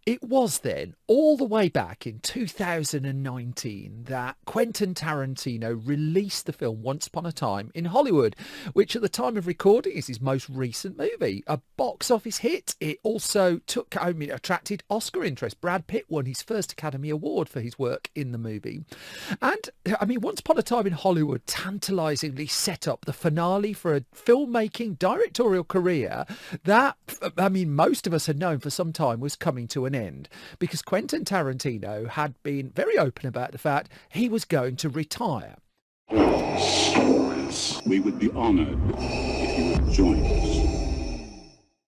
It was then, all the way back in 2019, that Quentin Tarantino released the film Once Upon a Time in Hollywood, which at the time of recording is his most recent movie. A box office hit. It also attracted Oscar interest. Brad Pitt won his first Academy Award for his work in the movie. And, Once Upon a Time in Hollywood tantalizingly set up the finale for a filmmaking directorial career that, most of us had known for some time was coming to an end, because Quentin Tarantino had been very open about the fact he was going to retire. Stories. We would be honoured if you would join us.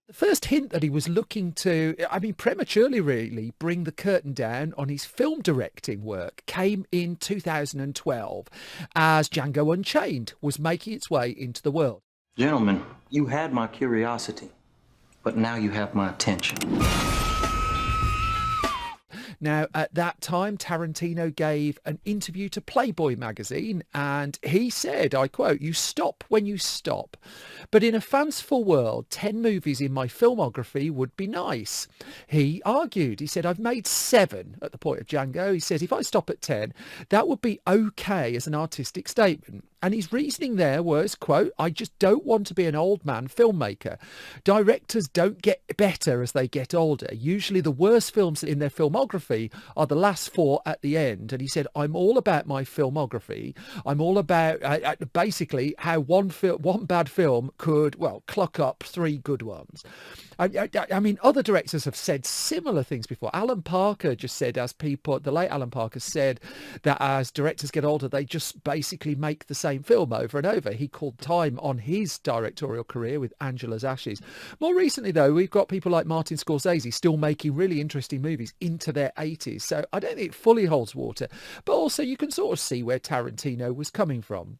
The first hint that he was looking to, prematurely really, bring the curtain down on his film directing work came in 2012 as Django Unchained was making its way into the world. Gentlemen, you had my curiosity, but now you have my attention. Now, at that time, Tarantino gave an interview to Playboy magazine, and he said, I quote, "You stop when you stop. But in a fanciful world, 10 movies in my filmography would be nice." He argued, he said, "I've made 7 at the point of Django." He says, if I stop at 10, that would be okay as an artistic statement. And his reasoning there was, quote, "I just don't want to be an old man filmmaker. Directors don't get better as they get older. Usually the worst films in their filmography are the last 4 at the end." And he said, "I'm all about my filmography. I'm all about basically how one bad film could, cluck up 3 good ones." Other directors have said similar things before. Alan Parker just said, the late Alan Parker said that as directors get older, they just basically make the same film over and over. He called time on his directorial career with Angela's Ashes. More recently, though, we've got people like Martin Scorsese still making really interesting movies into their 80s. So I don't think it fully holds water. But also you can sort of see where Tarantino was coming from.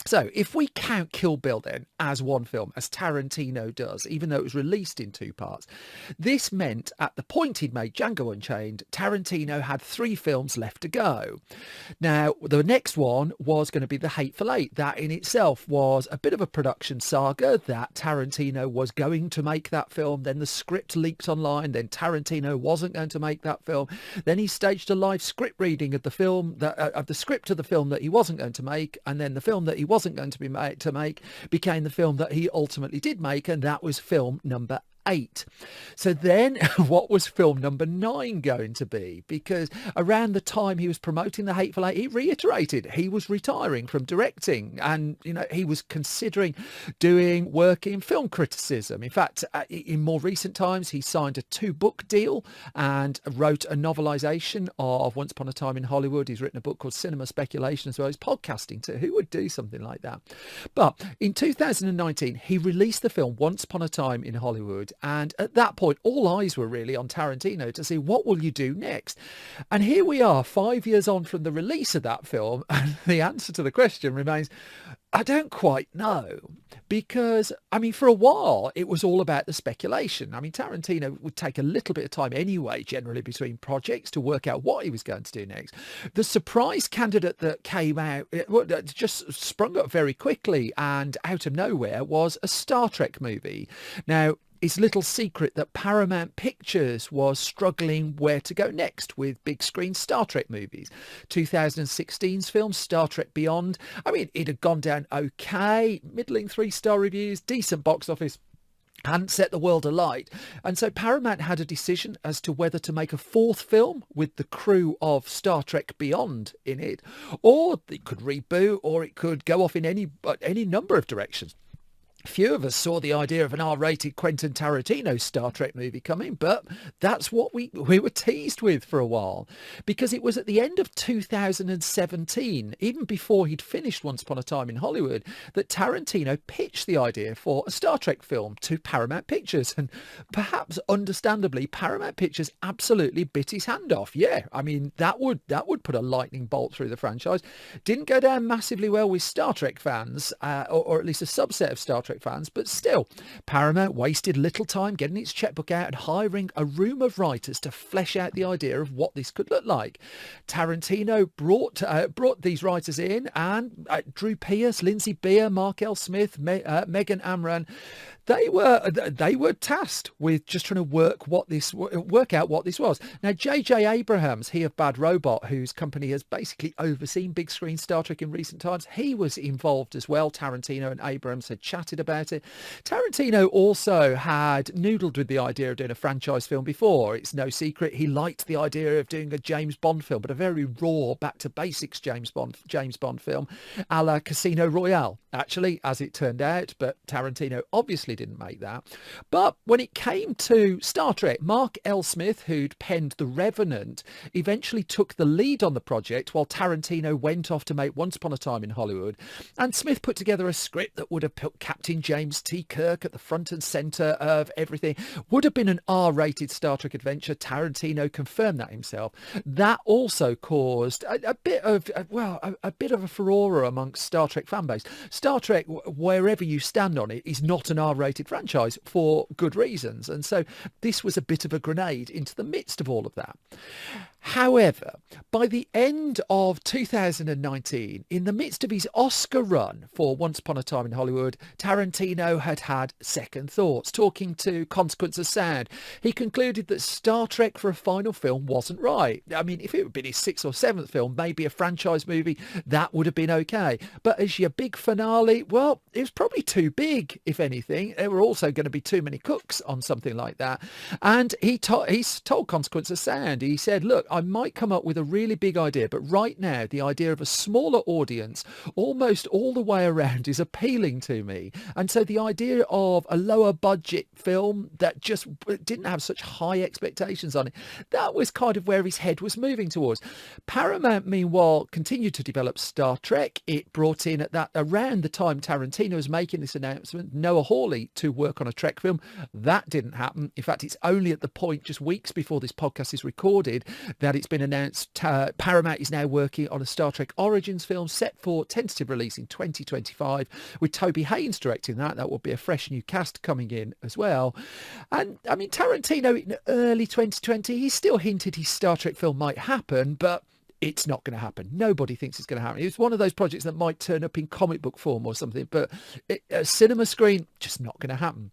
So if we count Kill Bill then as one film, as Tarantino does, even though it was released in 2 parts, this meant at the point he'd made Django Unchained, Tarantino had 3 films left to go. Now, the next one was going to be The Hateful Eight. That in itself was a bit of a production saga, that Tarantino was going to make that film. Then the script leaked online. Then Tarantino wasn't going to make that film. Then he staged a live script reading of the film, of the script of the film that he wasn't going to make. And then the film that he wasn't going to make became the film that he ultimately did make, and that was film number 8. So then what was film number 9 going to be? Because around the time he was promoting The Hateful Eight, he reiterated he was retiring from directing, and he was considering doing work in film criticism. In fact, in more recent times, he signed a 2-book deal and wrote a novelization of Once Upon a Time in Hollywood. He's written a book called Cinema Speculation as well. He's podcasting too. Who would do something like that? But in 2019, he released the film Once Upon a Time in Hollywood. And at that point, all eyes were really on Tarantino to see, what will you do next? And here we are 5 years on from the release of that film. And the answer to the question remains, I don't quite know. Because, for a while, it was all about the speculation. Tarantino would take a little bit of time anyway, generally between projects, to work out what he was going to do next. The surprise candidate that came out, just sprung up very quickly and out of nowhere, was a Star Trek movie. Now, it's little secret that Paramount Pictures was struggling where to go next with big screen Star Trek movies. 2016's film Star Trek Beyond, it had gone down okay, middling 3-star reviews, decent box office, hadn't set the world alight. And so Paramount had a decision as to whether to make a 4th film with the crew of Star Trek Beyond in it, or it could reboot, or it could go off in any number of directions. Few of us saw the idea of an R-rated Quentin Tarantino Star Trek movie coming, but that's what we were teased with for a while, because it was at the end of 2017, even before he'd finished Once Upon a Time in Hollywood, that Tarantino pitched the idea for a Star Trek film to Paramount Pictures. And perhaps understandably, Paramount Pictures absolutely bit his hand off. Yeah, that would put a lightning bolt through the franchise. Didn't go down massively well with Star Trek fans, or at least a subset of Star Trek Trek fans, but still, Paramount wasted little time getting its checkbook out and hiring a room of writers to flesh out the idea of what this could look like. Tarantino brought these writers in, and Drew Pearce, Lindsay Beer, Mark L. Smith, Megan Amran. They were tasked with just trying to work out what this was. Now, J.J. Abrams, he of Bad Robot, whose company has basically overseen big screen Star Trek in recent times, he was involved as well. Tarantino and Abrams had chatted about it. Tarantino also had noodled with the idea of doing a franchise film before. It's no secret he liked the idea of doing a James Bond film, but a very raw, back to basics James Bond film, a la Casino Royale, actually, as it turned out. But Tarantino obviously didn't make that. But when it came to Star Trek, Mark L. Smith, who'd penned The Revenant, eventually took the lead on the project while Tarantino went off to make Once Upon a Time in Hollywood. And Smith put together a script that would have put Captain James T. Kirk at the front and centre of everything. Would have been an R-rated Star Trek adventure. Tarantino confirmed that himself. That also caused a bit of a furore amongst Star Trek fanbase. Star Trek, wherever you stand on it, is not an R-rated franchise for good reasons. And so this was a bit of a grenade into the midst of all of that. However, by the end of 2019, in the midst of his Oscar run for Once Upon a Time in Hollywood, Tarantino had second thoughts. Talking to Consequence of Sound, he concluded that Star Trek for a final film wasn't right. I mean, if it had been his 6th or 7th film, maybe a franchise movie, that would have been okay. But as your big finale, well, it was probably too big, if anything. There were also going to be too many cooks on something like that. And he's told Consequence of Sound, he said, look, I might come up with a really big idea, but right now the idea of a smaller audience almost all the way around is appealing to me. And so the idea of a lower budget film that just didn't have such high expectations on it, that was kind of where his head was moving towards. Paramount, meanwhile, continued to develop Star Trek. It brought in around the time Tarantino was making this announcement, Noah Hawley to work on a Trek film. That didn't happen. In fact, it's only at the point just weeks before this podcast is recorded that it's been announced Paramount is now working on a Star Trek Origins film set for tentative release in 2025 with Toby Haynes directing that. That will be a fresh new cast coming in as well. And I mean, Tarantino in early 2020, he still hinted his Star Trek film might happen, but it's not going to happen. Nobody thinks it's going to happen. It's one of those projects that might turn up in comic book form or something, but a cinema screen, just not going to happen.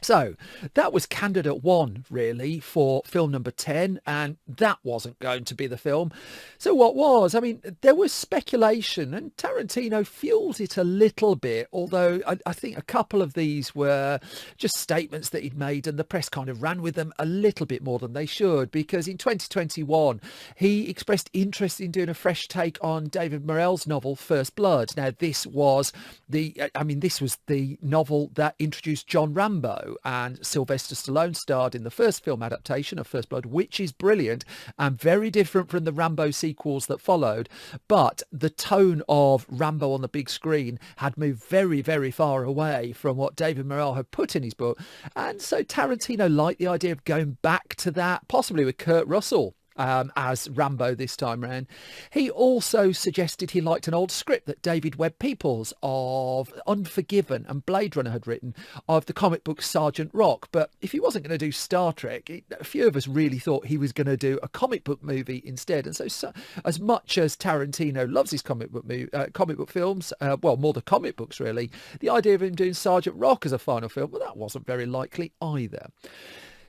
So that was candidate 1, really, for film number 10, and that wasn't going to be the film. So what was? I mean, there was speculation, and Tarantino fueled it a little bit, although I think a couple of these were just statements that he'd made, and the press kind of ran with them a little bit more than they should, because in 2021, he expressed interest in doing a fresh take on David Morrell's novel, First Blood. Now, this was the novel that introduced John Rambo, and Sylvester Stallone starred in the first film adaptation of First Blood, which is brilliant and very different from the Rambo sequels that followed. But the tone of Rambo on the big screen had moved very, very far away from what David Morrell had put in his book. And so Tarantino liked the idea of going back to that, possibly with Kurt Russell as Rambo this time round. He also suggested he liked an old script that David Webb Peoples of Unforgiven and Blade Runner had written of the comic book Sergeant Rock. But if he wasn't going to do Star Trek, a few of us really thought he was going to do a comic book movie instead. And so as much as Tarantino loves his comic book films, more the comic books really, the idea of him doing Sergeant Rock as a final film, well, that wasn't very likely either.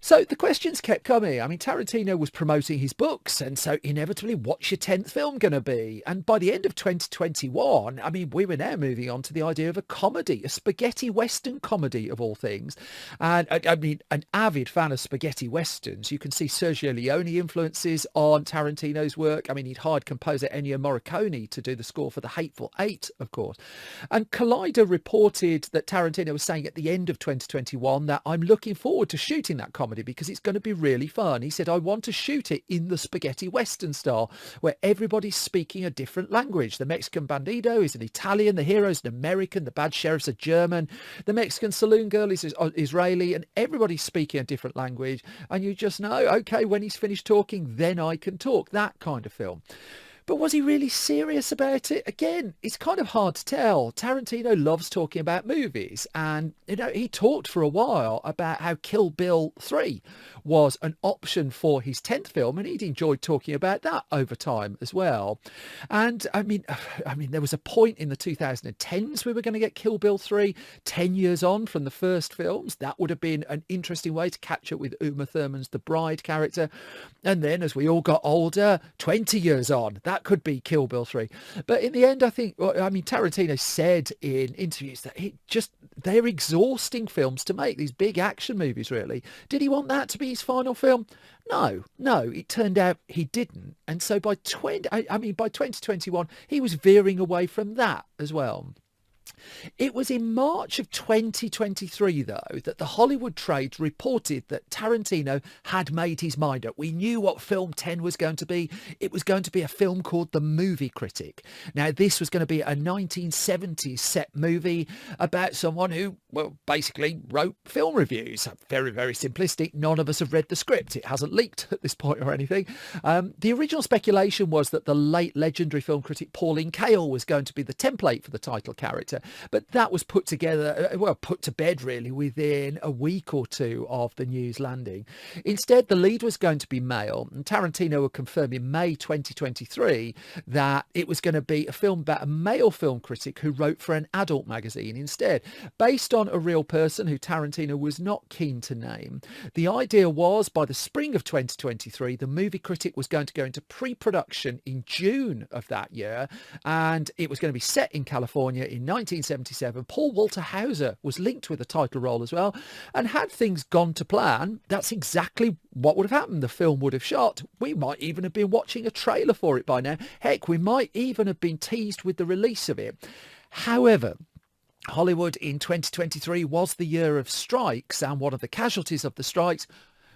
So the questions kept coming. I mean, Tarantino was promoting his books, and so inevitably, what's your 10th film going to be? And by the end of 2021, I mean, we were now moving on to the idea of a comedy, a spaghetti western comedy of all things. And I mean, an avid fan of spaghetti westerns, you can see Sergio Leone influences on Tarantino's work. I mean, he'd hired composer Ennio Morricone to do the score for The Hateful Eight, of course. And Collider reported that Tarantino was saying at the end of 2021 that I'm looking forward to shooting that comedy because it's going to be really fun. He said, I want to shoot it in the spaghetti western style where everybody's speaking a different language. The Mexican bandido is an Italian, the hero's an American, the bad sheriff's a German, the Mexican saloon girl is Israeli, and everybody's speaking a different language. And you just know, okay, when he's finished talking, then I can talk. That kind of film. But was he really serious about it? Again, it's kind of hard to tell. Tarantino loves talking about movies, and he talked for a while about how Kill Bill 3 was an option for his 10th film, and he'd enjoyed talking about that over time as well. And I mean, there was a point in the 2010s we were going to get Kill Bill 3, 10 years on from the first films. That would have been an interesting way to catch up with Uma Thurman's The Bride character. And then as we all got older, 20 years on, that could be Kill Bill 3. But in the end, I think, Tarantino said in interviews that they're exhausting films to make, these big action movies, really. Did he want that to be his final film? No, it turned out he didn't. And so by 2021, he was veering away from that as well. It was in March of 2023, though, that the Hollywood trades reported that Tarantino had made his mind up. We knew what film 10 was going to be. It was going to be a film called The Movie Critic. Now, this was going to be a 1970s set movie about someone who, basically wrote film reviews. Very, very simplistic. None of us have read the script. It hasn't leaked at this point or anything. The original speculation was that the late legendary film critic Pauline Kael was going to be the template for the title character. But that was put to bed really within a week or two of the news landing. Instead, the lead was going to be male, and Tarantino would confirm in May 2023 that it was going to be a film about a male film critic who wrote for an adult magazine instead, based on a real person who Tarantino was not keen to name. The idea was by the spring of 2023, The Movie Critic was going to go into pre-production in June of that year, and it was going to be set in California in 1977. Paul Walter Hauser was linked with the title role as well, and had things gone to plan, that's exactly what would have happened. The film would have shot. We might even have been watching a trailer for it by now. Heck, we might even have been teased with the release of it. However, Hollywood in 2023 was the year of strikes, and one of the casualties of the strikes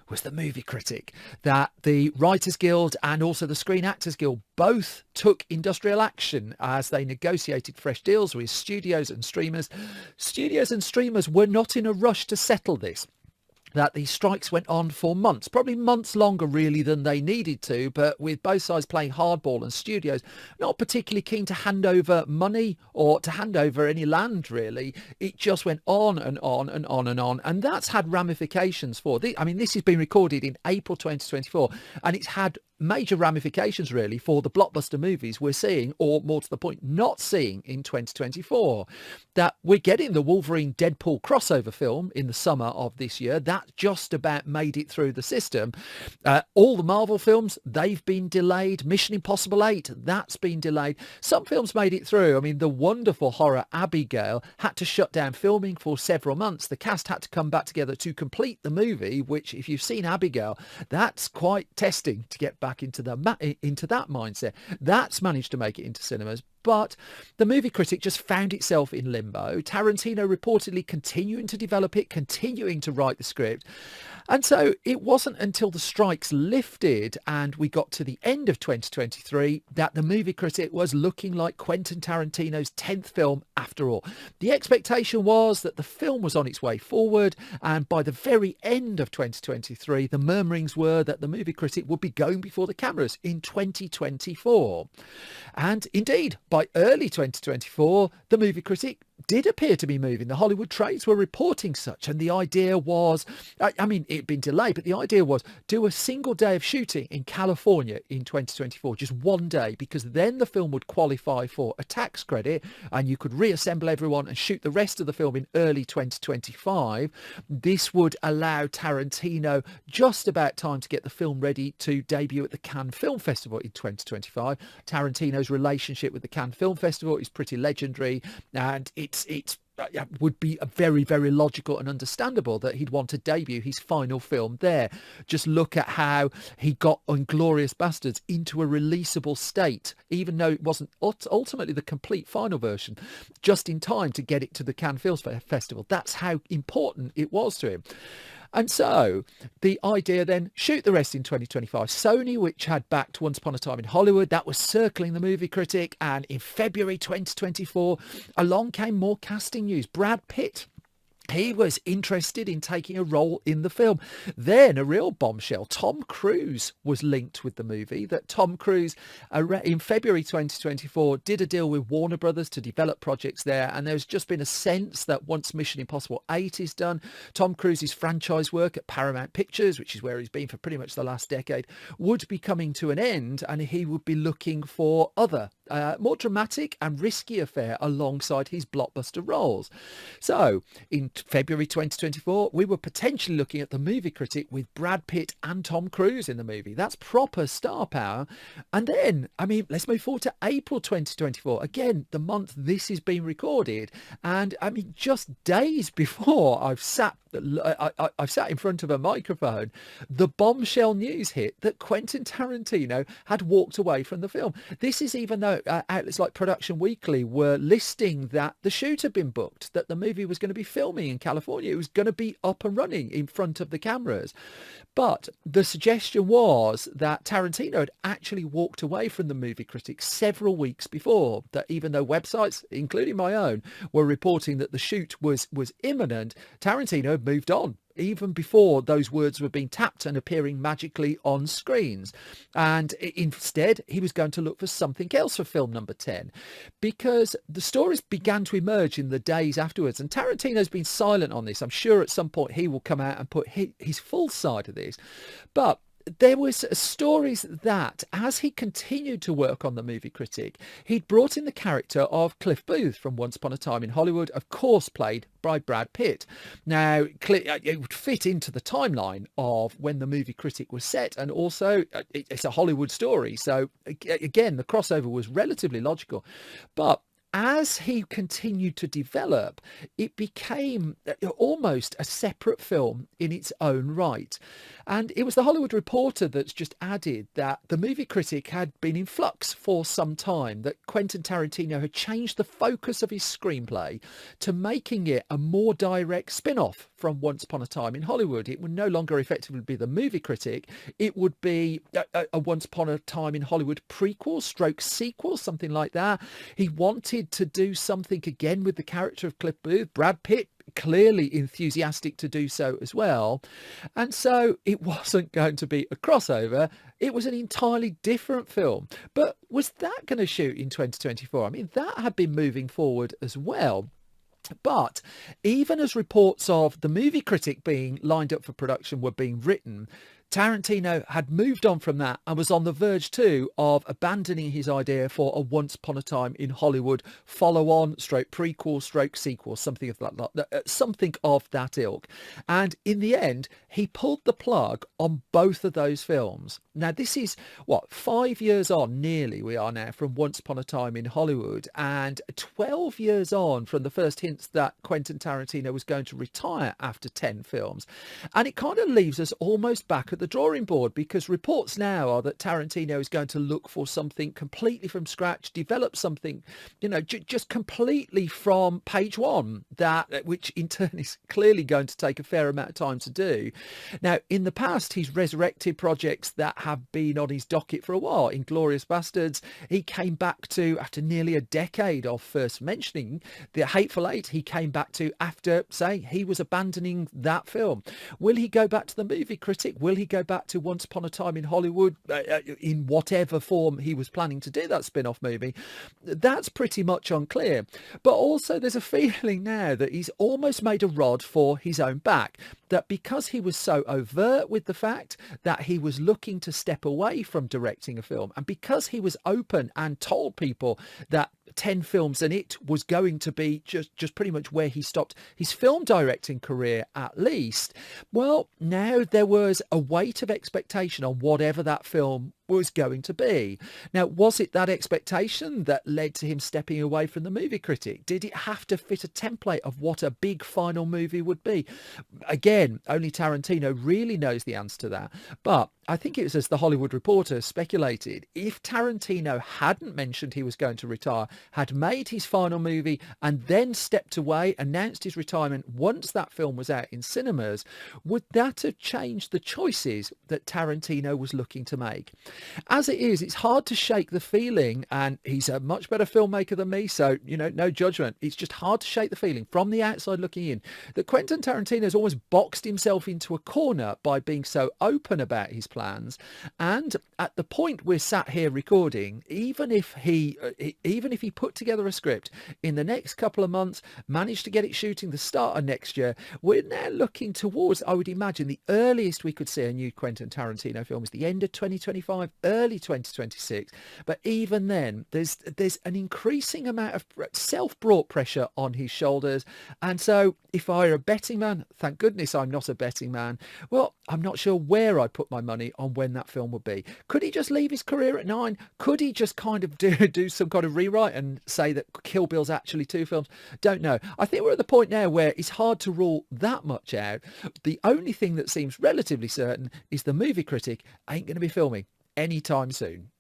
was The Movie Critic, that the Writers Guild and also the Screen Actors Guild both took industrial action as they negotiated fresh deals with studios and streamers. Studios and streamers were not in a rush to settle this, that these strikes went on for months, probably months longer really than they needed to, but with both sides playing hardball and studios not particularly keen to hand over money or to hand over any land really. It just went on and on and on and on, and that's had ramifications for this has been recorded in April 2024, and it's had major ramifications really for the blockbuster movies we're seeing, or more to the point, not seeing in 2024. That we're getting the Wolverine Deadpool crossover film in the summer of this year. That just about made it through the system. All the Marvel films, they've been delayed. Mission Impossible 8, that's been delayed. Some films made it through. The wonderful horror Abigail had to shut down filming for several months. The cast had to come back together to complete the movie, which if you've seen Abigail, that's quite testing to get back into that mindset. That's managed to make it into cinemas. But The Movie Critic just found itself in limbo. Tarantino reportedly continuing to develop it, continuing to write the script. And so it wasn't until the strikes lifted and we got to the end of 2023 that The Movie Critic was looking like Quentin Tarantino's 10th film after all. The expectation was that the film was on its way forward, and by the very end of 2023, the murmurings were that The Movie Critic would be going before the cameras in 2024. And indeed, by early 2024, The Movie Critic did appear to be moving. The Hollywood trades were reporting such, and the idea was, it'd been delayed, but the idea was do a single day of shooting in California in 2024, just one day, because then the film would qualify for a tax credit and you could reassemble everyone and shoot the rest of the film in early 2025. This would allow Tarantino just about time to get the film ready to debut at the Cannes Film Festival in 2025. Tarantino's relationship with the Cannes Film Festival is pretty legendary, and it would be a very, very logical and understandable that he'd want to debut his final film there. Just look at how he got Inglourious Basterds into a releasable state, even though it wasn't ultimately the complete final version, just in time to get it to the Cannes Film Festival. That's how important it was to him. And so the idea then, shoot the rest in 2025. Sony, which had backed Once Upon a Time in Hollywood, that was circling The Movie Critic. And in February 2024, along came more casting news. Brad Pitt he was interested in taking a role in the film. Then a real bombshell, Tom Cruise was linked with the movie. That Tom Cruise in February 2024 did a deal with Warner Brothers to develop projects there, and there's just been a sense that once Mission Impossible 8 is done, Tom Cruise's franchise work at Paramount Pictures, which is where he's been for pretty much the last decade, would be coming to an end, and he would be looking for other more dramatic and risky affair alongside his blockbuster roles. So in February 2024, we were potentially looking at the Movie Critic with Brad Pitt and Tom Cruise in the movie. That's proper star power. And then, I mean, let's move forward to April 2024. Again, the month this is being recorded. And I mean, just days before I've sat in front of a microphone, the bombshell news hit that Quentin Tarantino had walked away from the film. This is even though outlets like Production Weekly were listing that the shoot had been booked, that the movie was going to be filming in California. It was going to be up and running in front of the cameras. But the suggestion was that Tarantino had actually walked away from the Movie Critic several weeks before, that even though websites, including my own, were reporting that the shoot was imminent, Tarantino had moved on even before those words were being tapped and appearing magically on screens. And instead, he was going to look for something else for film number 10, because the stories began to emerge in the days afterwards. And Tarantino's been silent on this. I'm sure at some point he will come out and put his full side of this. But there was stories that as he continued to work on the Movie Critic, he'd brought in the character of Cliff Booth from Once Upon a Time in Hollywood, of course played by Brad Pitt. Now, it would fit into the timeline of when the Movie Critic was set, and also it's a Hollywood story. So again, the crossover was relatively logical. But as he continued to develop, it became almost a separate film in its own right. And it was the Hollywood Reporter that's just added that the Movie Critic had been in flux for some time, that Quentin Tarantino had changed the focus of his screenplay to making it a more direct spin-off from Once Upon a Time in Hollywood. It would no longer effectively be the Movie Critic. It would be a Once Upon a Time in Hollywood prequel stroke sequel, something like that. He wanted to do something again with the character of Cliff Booth. Brad Pitt clearly enthusiastic to do so as well. And so it wasn't going to be a crossover. It was an entirely different film. But was that going to shoot in 2024? I mean, that had been moving forward as well. But even as reports of the Movie Critic being lined up for production were being written, Tarantino had moved on from that and was on the verge too of abandoning his idea for a Once Upon a Time in Hollywood follow-on stroke prequel stroke sequel, something of that ilk. And in the end, he pulled the plug on both of those films. Now, this is 5 years on, nearly we are now, from Once Upon a Time in Hollywood, and 12 years on from the first hints that Quentin Tarantino was going to retire after 10 films. And it kind of leaves us almost back at the drawing board, because reports now are that Tarantino is going to look for something completely from scratch, develop something, just completely from page one, which in turn is clearly going to take a fair amount of time to do. Now, in the past, he's resurrected projects that have been on his docket for a while. Inglourious Bastards, he came back to after nearly a decade of first mentioning. The Hateful Eight, he came back to after saying he was abandoning that film. Will he go back to the Movie Critic? Will he go back to Once Upon a Time in Hollywood in whatever form he was planning to do that spin-off movie? That's pretty much unclear. But also there's a feeling now that he's almost made a rod for his own back, that because he was so overt with the fact that he was looking to step away from directing a film, and because he was open and told people that 10 films and it was going to be just pretty much where he stopped his film directing career at least, well, now there was a weight of expectation on whatever that film was going to be. Now, was it that expectation that led to him stepping away from the Movie Critic? Did it have to fit a template of what a big final movie would be? Again, only Tarantino really knows the answer to that. But I think it was, as the Hollywood Reporter speculated, if Tarantino hadn't mentioned he was going to retire, had made his final movie and then stepped away, announced his retirement once that film was out in cinemas, would that have changed the choices that Tarantino was looking to make? As it is, it's hard to shake the feeling, and he's a much better filmmaker than me, so, no judgment. It's just hard to shake the feeling from the outside looking in that Quentin Tarantino has almost boxed himself into a corner by being so open about his plans. And at the point we're sat here recording, even if he put together a script in the next couple of months, managed to get it shooting the start of next year, we're now looking towards, I would imagine, the earliest we could see a new Quentin Tarantino film is the end of 2025, early 2026. But even then, there's an increasing amount of self-brought pressure on his shoulders. And so if I were a betting man, thank goodness I'm not a betting man, well, I'm not sure where I'd put my money on when that film would be. Could he just leave his career at 9? Could he just kind of do some kind of rewrite and say that Kill Bill's actually 2 films? Don't know. I think we're at the point now where it's hard to rule that much out. The only thing that seems relatively certain is the Movie Critic ain't going to be filming anytime soon.